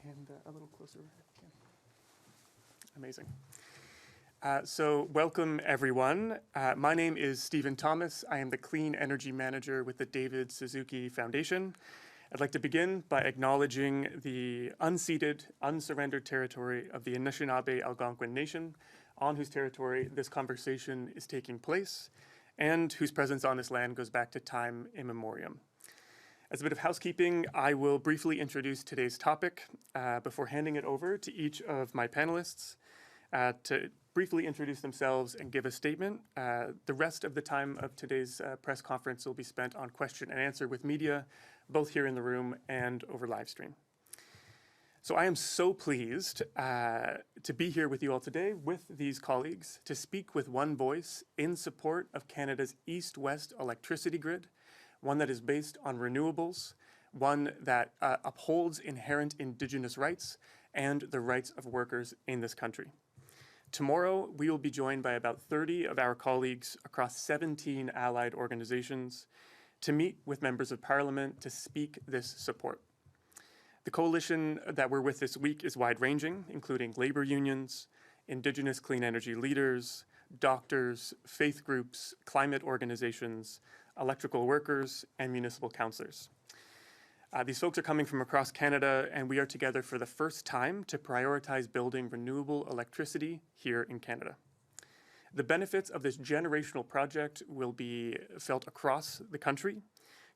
And a little closer. Yeah. Amazing. So welcome, everyone. My name is Stephen Thomas. I am the Clean Energy Manager with the David Suzuki Foundation. I'd like to begin by acknowledging the unceded, unsurrendered territory of the Anishinaabe Algonquin Nation, on whose territory this conversation is taking place, and whose presence on this land goes back to time immemorial. As a bit of housekeeping, I will briefly introduce today's topic before handing it over to each of my panelists to briefly introduce themselves and give a statement. The rest of the time of today's press conference will be spent on question and answer with media, both here in the room and over live stream. So I am so pleased to be here with you all today with these colleagues to speak with one voice in support of Canada's east-west electricity grid, one that is based on renewables, one that upholds inherent Indigenous rights and the rights of workers in this country. Tomorrow, we will be joined by about 30 of our colleagues across 17 allied organizations to meet with members of Parliament to speak this support. The coalition that we're with this week is wide-ranging, including labor unions, Indigenous clean energy leaders, doctors, faith groups, climate organizations, electrical workers, and municipal councillors. These folks are coming from across Canada, and we are together for the first time to prioritize building renewable electricity here in Canada. The benefits of this generational project will be felt across the country,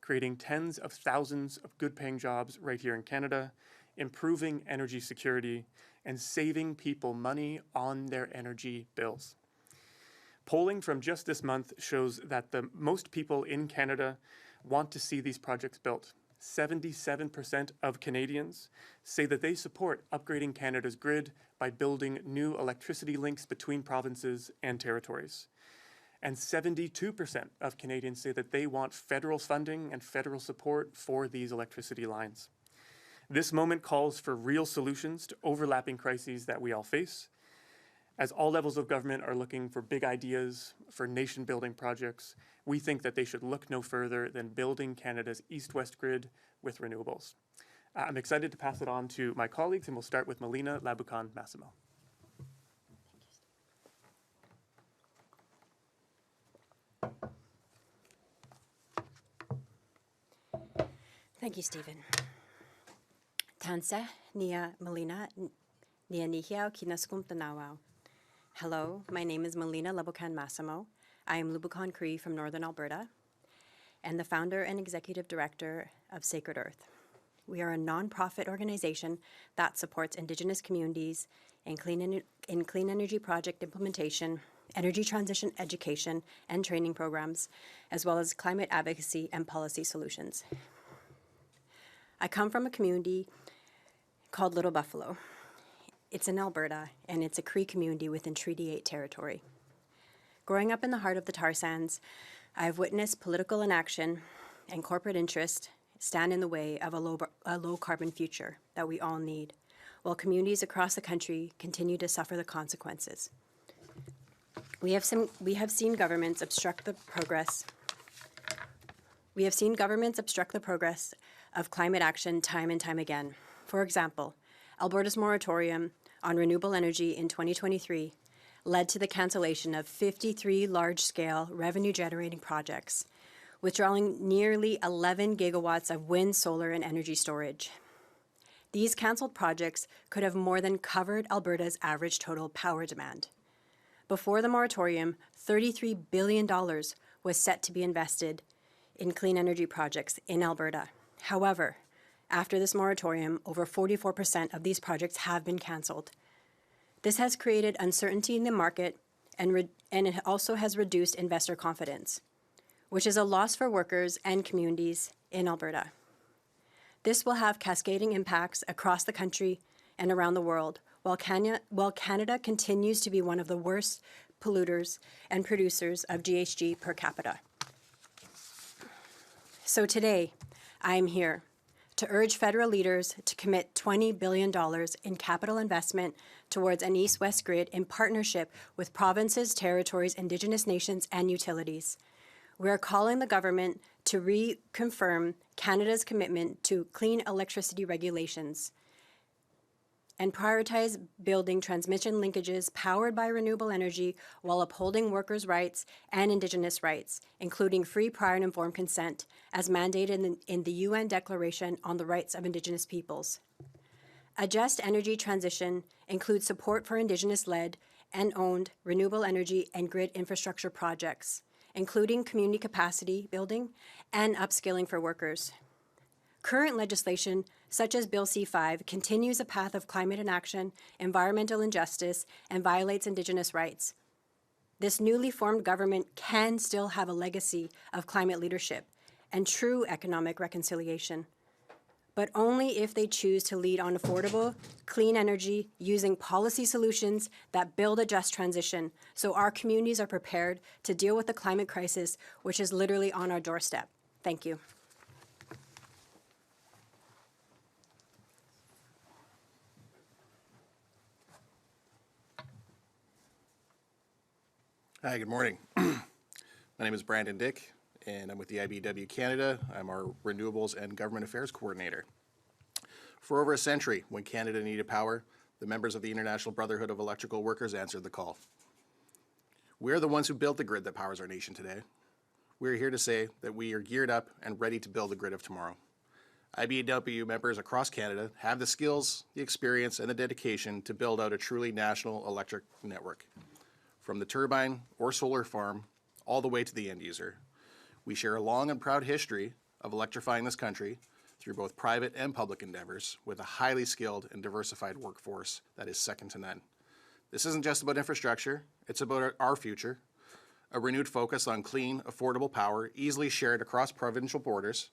creating tens of thousands of good-paying jobs right here in Canada, improving energy security, and saving people money on their energy bills. Polling from just this month shows that the most people in Canada want to see these projects built. 77% of Canadians say that they support upgrading Canada's grid by building new electricity links between provinces and territories. And 72% of Canadians say that they want federal funding and federal support for these electricity lines. This moment calls for real solutions to overlapping crises that we all face. As all levels of government are looking for big ideas for nation-building projects, we think that they should look no further than building Canada's east-west grid with renewables. I'm excited to pass it on to my colleagues, and we'll start with Melina Laboucan-Massimo. Thank you, Stephen. Tanse nia Melina nia nihiao kinaskum tanawao. Hello, my name is Melina Laboucan-Massimo. I am Laboucan Cree from Northern Alberta and the founder and executive director of Sacred Earth. We are a nonprofit organization that supports Indigenous communities in clean energy project implementation, energy transition education and training programs, as well as climate advocacy and policy solutions. I come from a community called Little Buffalo. It's in Alberta, and it's a Cree community within Treaty 8 territory. Growing up in the heart of the tar sands, I have witnessed political inaction and corporate interest stand in the way of a low-carbon future that we all need, while communities across the country continue to suffer the consequences. We have seen governments obstruct the progress. We have seen governments obstruct the progress of climate action time and time again. For example, Alberta's moratorium on renewable energy in 2023 led to the cancellation of 53 large-scale revenue-generating projects, withdrawing nearly 11 gigawatts of wind, solar, and energy storage. These cancelled projects could have more than covered Alberta's average total power demand. Before the moratorium, $33 billion was set to be invested in clean energy projects in Alberta. However, after this moratorium, over 44% of these projects have been cancelled. This has created uncertainty in the market and it also has reduced investor confidence, which is a loss for workers and communities in Alberta. This will have cascading impacts across the country and around the world, while Canada continues to be one of the worst polluters and producers of GHG per capita. So today, I am here to urge federal leaders to commit $20 billion in capital investment towards an east-west grid in partnership with provinces, territories, Indigenous nations, and utilities. We are calling the government to reconfirm Canada's commitment to clean electricity regulations and prioritize building transmission linkages powered by renewable energy while upholding workers' rights and Indigenous rights, including free, prior, and informed consent, as mandated in the UN Declaration on the Rights of Indigenous Peoples. A just energy transition includes support for Indigenous-led and owned renewable energy and grid infrastructure projects, including community capacity building and upskilling for workers. Current legislation, such as Bill C-5, continues a path of climate inaction, environmental injustice, and violates Indigenous rights. This newly formed government can still have a legacy of climate leadership and true economic reconciliation, but only if they choose to lead on affordable, clean energy using policy solutions that build a just transition so our communities are prepared to deal with the climate crisis, which is literally on our doorstep. Thank you. Hi, good morning. My name is Brandon Dyck, and I'm with the IBEW Canada. I'm our Renewables and Government Affairs Coordinator. For over a century, when Canada needed power, the members of the International Brotherhood of Electrical Workers answered the call. We're the ones who built the grid that powers our nation today. We're here to say that we are geared up and ready to build the grid of tomorrow. IBEW members across Canada have the skills, the experience, and the dedication to build out a truly national electric network. From the turbine or solar farm, all the way to the end user. We share a long and proud history of electrifying this country through both private and public endeavors with a highly skilled and diversified workforce that is second to none. This isn't just about infrastructure, it's about our future. A renewed focus on clean, affordable power, easily shared across provincial borders,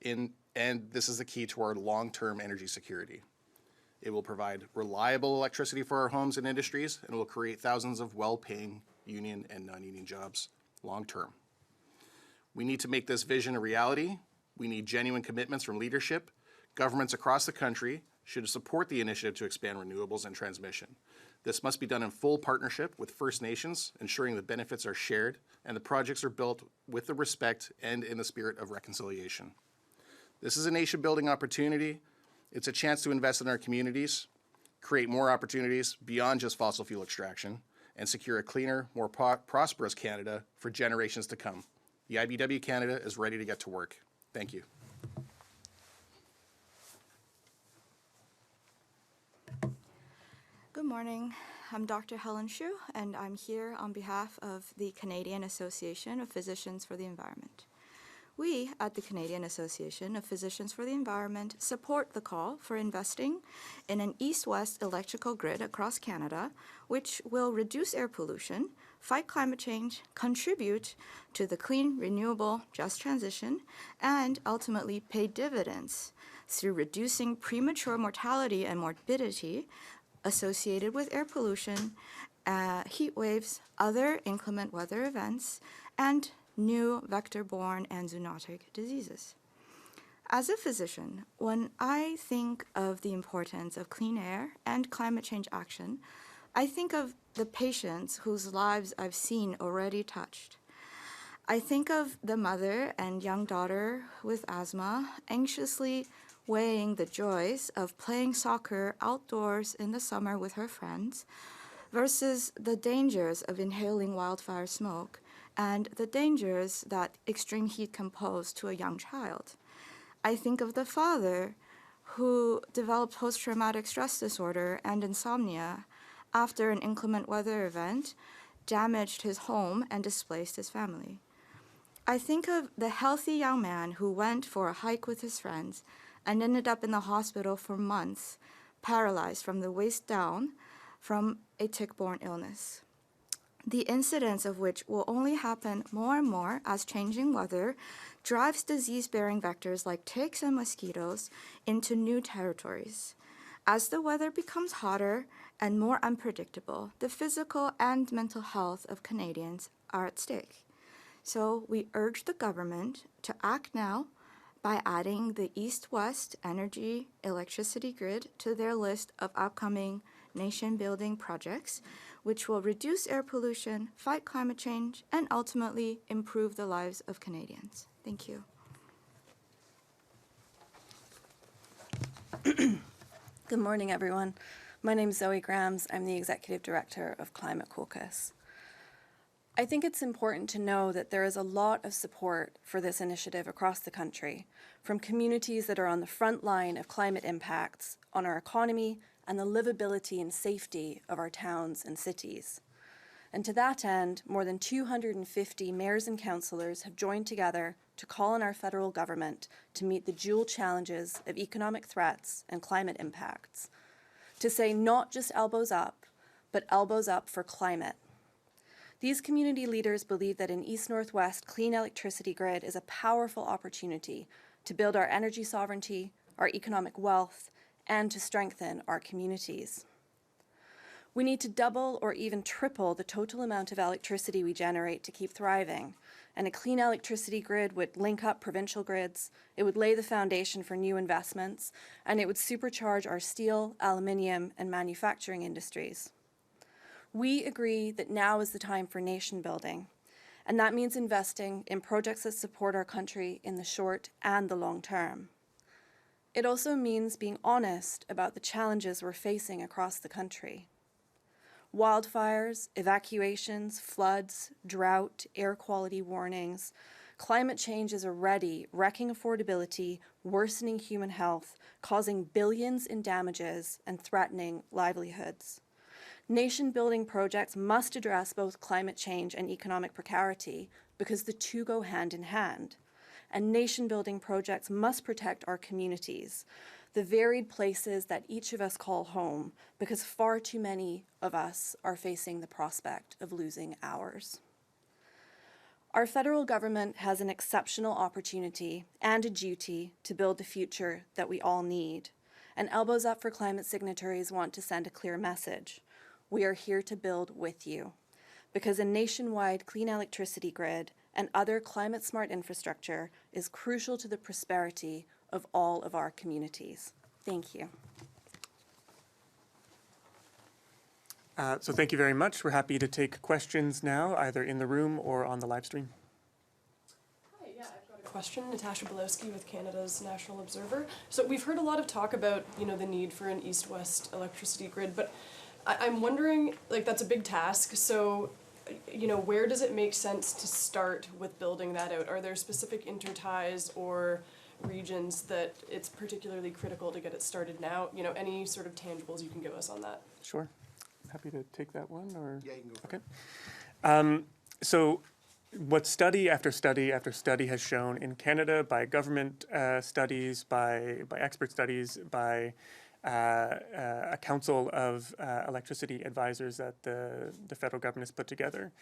and this is the key to our long-term energy security. It will provide reliable electricity for our homes and industries, and will create thousands of well-paying union and non-union jobs long-term. We need to make this vision a reality. We need genuine commitments from leadership. Governments across the country should support the initiative to expand renewables and transmission. This must be done in full partnership with First Nations, ensuring the benefits are shared and the projects are built with the respect and in the spirit of reconciliation. This is a nation-building opportunity. It's a chance to invest in our communities, create more opportunities beyond just fossil fuel extraction, and secure a cleaner, more prosperous Canada for generations to come. The IBEW Canada is ready to get to work. Thank you. Good morning. I'm Dr. Helen, and I'm here on behalf of the Canadian Association of Physicians for the Environment. We at the Canadian Association of Physicians for the Environment support the call for investing in an east-west electrical grid across Canada, which will reduce air pollution, fight climate change, contribute to the clean, renewable, just transition, and ultimately pay dividends through reducing premature mortality and morbidity associated with air pollution, heat waves, other inclement weather events, and new vector-borne and zoonotic diseases. As a physician, when I think of the importance of clean air and climate change action, I think of the patients whose lives I've seen already touched. I think of the mother and young daughter with asthma anxiously weighing the joys of playing soccer outdoors in the summer with her friends versus the dangers of inhaling wildfire smoke and the dangers that extreme heat can pose to a young child. I think of the father who developed post-traumatic stress disorder and insomnia after an inclement weather event damaged his home and displaced his family. I think of the healthy young man who went for a hike with his friends and ended up in the hospital for months, paralyzed from the waist down from a tick-borne illness, the incidence of which will only happen more and more as changing weather drives disease-bearing vectors like ticks and mosquitoes into new territories. As the weather becomes hotter and more unpredictable, the physical and mental health of Canadians are at stake. So we urge the government to act now by adding the East-West energy electricity grid to their list of upcoming nation-building projects, which will reduce air pollution, fight climate change, and ultimately improve the lives of Canadians. Thank you. Good morning, everyone. My name's Zoe Grams. I'm the Executive Director of Climate Caucus. I think it's important to know that there is a lot of support for this initiative across the country, from communities that are on the front line of climate impacts on our economy and the livability and safety of our towns and cities. And to that end, more than 250 mayors and councillors have joined together to call on our federal government to meet the dual challenges of economic threats and climate impacts, to say not just elbows up, but elbows up for climate. These community leaders believe that an East-Northwest clean electricity grid is a powerful opportunity to build our energy sovereignty, our economic wealth, and to strengthen our communities. We need to double or even triple the total amount of electricity we generate to keep thriving, and a clean electricity grid would link up provincial grids, it would lay the foundation for new investments, and it would supercharge our steel, aluminium, and manufacturing industries. We agree that now is the time for nation building, and that means investing in projects that support our country in the short and the long term. It also means being honest about the challenges we're facing across the country. Wildfires, evacuations, floods, drought, air quality warnings. Climate change is already wrecking affordability, worsening human health, causing billions in damages, and threatening livelihoods. Nation-building projects must address both climate change and economic precarity because the two go hand in hand. And nation-building projects must protect our communities, the varied places that each of us call home, because far too many of us are facing the prospect of losing ours. Our federal government has an exceptional opportunity and a duty to build the future that we all need. And Elbows Up for Climate signatories want to send a clear message. We are here to build with you, because a nationwide clean electricity grid and other climate-smart infrastructure is crucial to the prosperity of all of our communities. Thank you. So thank you very much. We're happy to take questions now, either in the room or on the live stream. Hi, yeah, I've got a question. Natasha Bolowski with Canada's National Observer. So we've heard a lot of talk about, the need for an east-west electricity grid, but I'm wondering, that's a big task, so where does it make sense to start with building that out? Are there specific interties or regions that it's particularly critical to get it started now? Any sort of tangibles you can give us on that? Sure. Happy to take that one, or? Yeah, you can go for it. So what study after study after study has shown in Canada, by government studies, by expert studies, by a council of electricity advisors that the federal government has put together.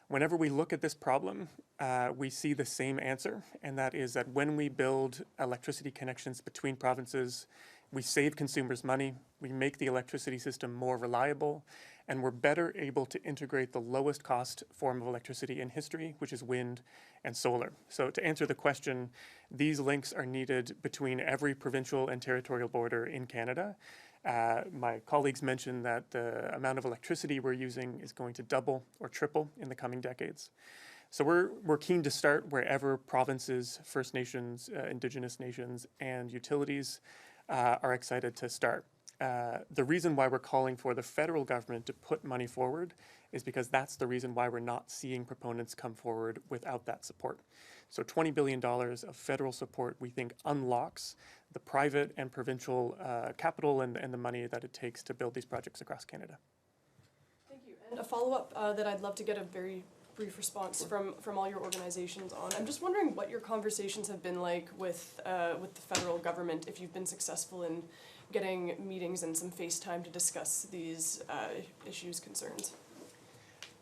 Whenever we look at this problem, we see the same answer, and that is that when we build electricity connections between provinces, we save consumers money, we make the electricity system more reliable, and we're better able to integrate the lowest cost form of electricity in history, which is wind and solar. So to answer the question, these links are needed between every provincial and territorial border in Canada. My colleagues mentioned that the amount of electricity we're using is going to double or triple in the coming decades. So we're keen to start wherever provinces, First Nations, Indigenous nations, and utilities are excited to start. The reason why we're calling for the federal government to put money forward is because that's the reason why we're not seeing proponents come forward without that support. So $20 billion of federal support, we think, unlocks the private and provincial capital and the money that it takes to build these projects across Canada. Thank you. And a follow-up that I'd love to get a very brief response from all your organizations on. I'm just wondering what your conversations have been like with the federal government, if you've been successful in getting meetings and some FaceTime to discuss these issues, concerns.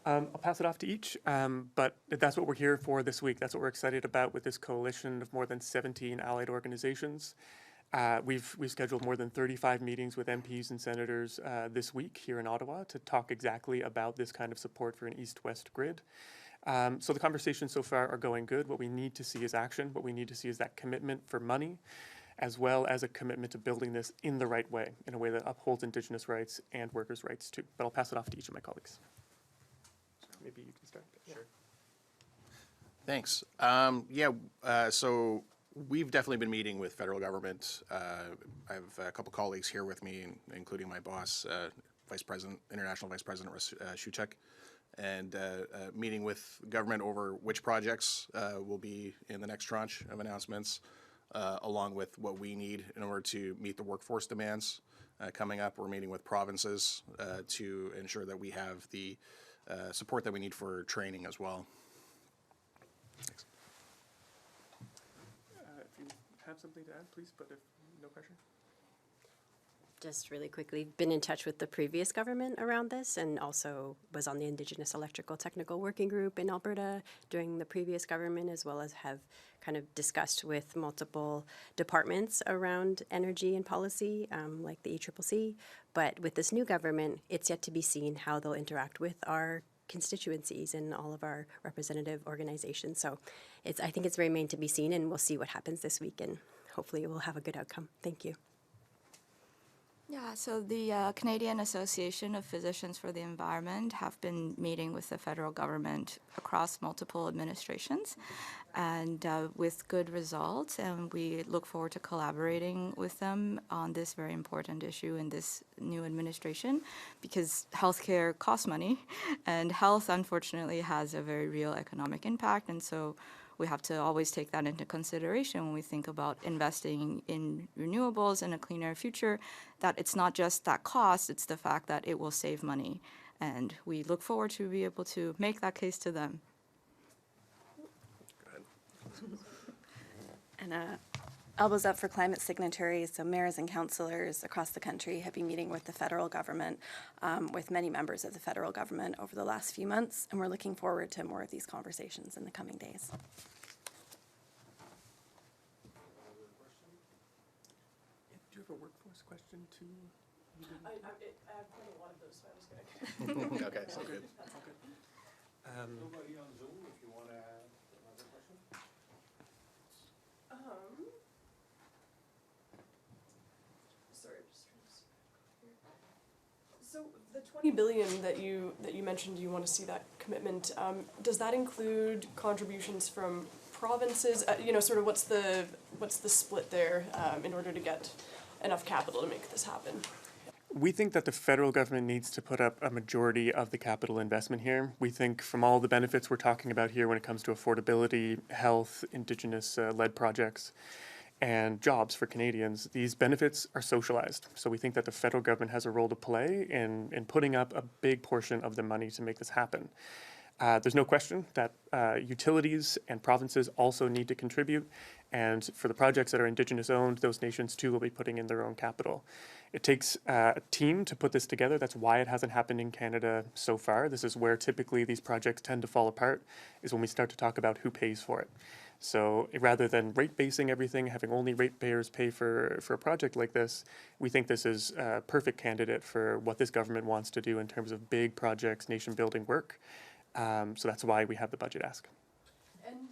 I'll pass it off to each, but that's what we're here for this week. That's what we're excited about with this coalition of more than 17 allied organizations. We've scheduled more than 35 meetings with MPs and senators this week here in Ottawa to talk exactly about this kind of support for an east-west grid. So the conversations so far are going good. What we need to see is action. What we need to see is that commitment for money, as well as a commitment to building this in the right way, in a way that upholds Indigenous rights and workers' rights too. But I'll pass it off to each of my colleagues. Maybe you can start. Sure. Thanks. So We've definitely been meeting with federal government. I have a couple colleagues here with me, including my boss, Vice President, International Vice President Shuchek, and meeting with government over which projects will be in the next tranche of announcements, along with what we need in order to meet the workforce demands coming up. We're meeting with provinces to ensure that we have the support that we need for training as well. Thanks. If you have something to add, please, but if no pressure. Just really quickly, been in touch with the previous government around this, and also was on the Indigenous Electrical Technical Working Group in Alberta during the previous government, as well as have kind of discussed with multiple departments around energy and policy, like the ECCC. But with this new government, it's yet to be seen how they'll interact with our constituencies and all of our representative organizations. So I think it's remained to be seen, and we'll see what happens this week, and hopefully it will have a good outcome. Thank you. Yeah, so the Canadian Association of Physicians for the Environment have been meeting with the federal government across multiple administrations, and with good results, and we look forward to collaborating with them on this very important issue in this new administration, because healthcare costs money, and health, unfortunately, has a very real economic impact, and so we have to always take that into consideration when we think about investing in renewables and a cleaner future, that it's not just that cost, it's the fact that it will save money. And we look forward to be able to make that case to them. Go ahead. And Elbows Up for Climate signatories, so mayors and councillors across the country have been meeting with the federal government, with many members of the federal government over the last few months, and we're looking forward to more of these conversations in the coming days. Do you have a workforce question too? I have quite a lot of those, so I was going to. Okay, so good. That's all good. Nobody on Zoom, if you want to add another question? Sorry, just trying to see here. So the 20 billion that you mentioned, you want to see that commitment. Does that include contributions from provinces? Sort of what's the split there in order to get enough capital to make this happen? We think that the federal government needs to put up a majority of the capital investment here. We think from all the benefits we're talking about here when it comes to affordability, health, Indigenous-led projects, and jobs for Canadians, these benefits are socialized. So we think that the federal government has a role to play in putting up a big portion of the money to make this happen. There's no question that utilities and provinces also need to contribute, and for the projects that are Indigenous owned, those nations too will be putting in their own capital. It takes a team to put this together. That's why it hasn't happened in Canada so far. This is where typically these projects tend to fall apart, is when we start to talk about who pays for it. So rather than rate-basing everything, having only ratepayers pay for a project like this, we think this is a perfect candidate for what this government wants to do in terms of big projects, nation-building work. So that's why we have the budget ask. And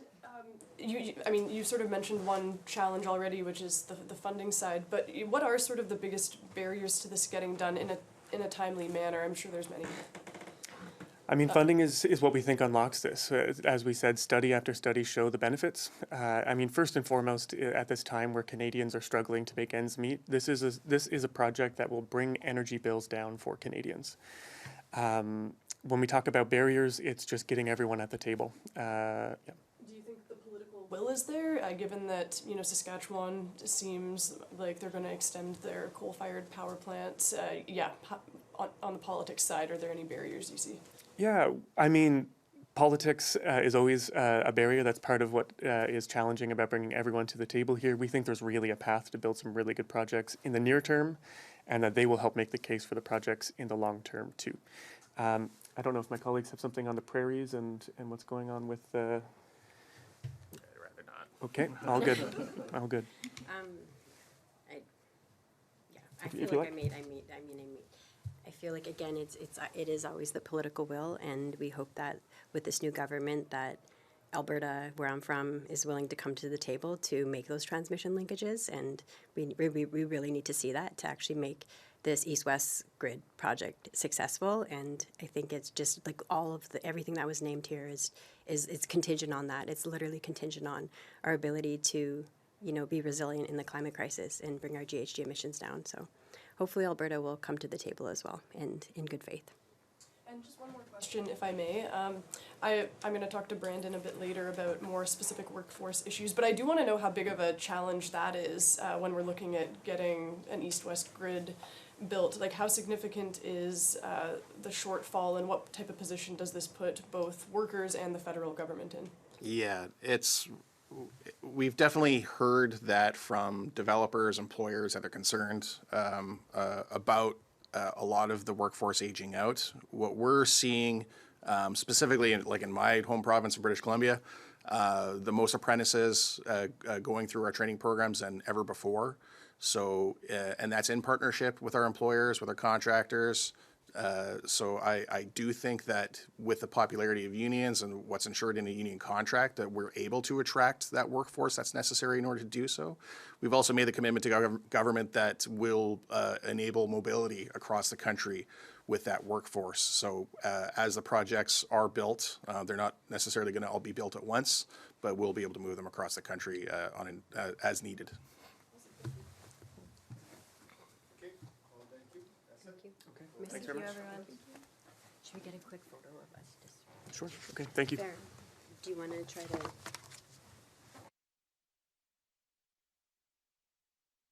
you sort of mentioned one challenge already, which is the funding side. But what are sort of the biggest barriers to this getting done in a timely manner? I'm sure there's many. I mean, funding is what we think unlocks this. As we said, study after study show the benefits. First and foremost, at this time where Canadians are struggling to make ends meet, this is a project that will bring energy bills down for Canadians. When we talk about barriers, it's just getting everyone at the table. Yeah. Do you think the political will is there, given that Saskatchewan seems like they're going to extend their coal-fired power plants? On the politics side, are there any barriers you see? Yeah, politics is always a barrier. That's part of what is challenging about bringing everyone to the table here. We think there's really a path to build some really good projects in the near term, and that they will help make the case for the projects in the long term too. I don't know if my colleagues have something on the prairies and what's going on with the... I'd rather not. Okay, all good, all good. I feel like again, it is always the political will, and we hope that with this new government that Alberta, where I'm from, is willing to come to the table to make those transmission linkages, and we really need to see that to actually make this East-West grid project successful. And I think it's just like everything that was named here is contingent on that. It's literally contingent on our ability to be resilient in the climate crisis and bring our GHG emissions down. So hopefully Alberta will come to the table as well, and in good faith. And just one more question, if I may. I'm going to talk to Brandon a bit later about more specific workforce issues, but I do want to know how big of a challenge that is when we're looking at getting an east-west grid built. Like, how significant is the shortfall, and what type of position does this put both workers and the federal government in? Yeah, we've definitely heard that from developers, employers that are concerned about a lot of the workforce aging out. What we're seeing, specifically in my home province of British Columbia, the most apprentices going through our training programs than ever before. So, and that's in partnership with our employers, with our contractors. So I do think that with the popularity of unions and what's ensured in a union contract, that we're able to attract that workforce that's necessary in order to do so. We've also made the commitment to government that will enable mobility across the country with that workforce. So as the projects are built, they're not necessarily going to all be built at once, but we'll be able to move them across the country as needed. Thanks very much. Everyone. Should we get a quick photo of us? Sure. Okay. Thank you. There. Do you want to try to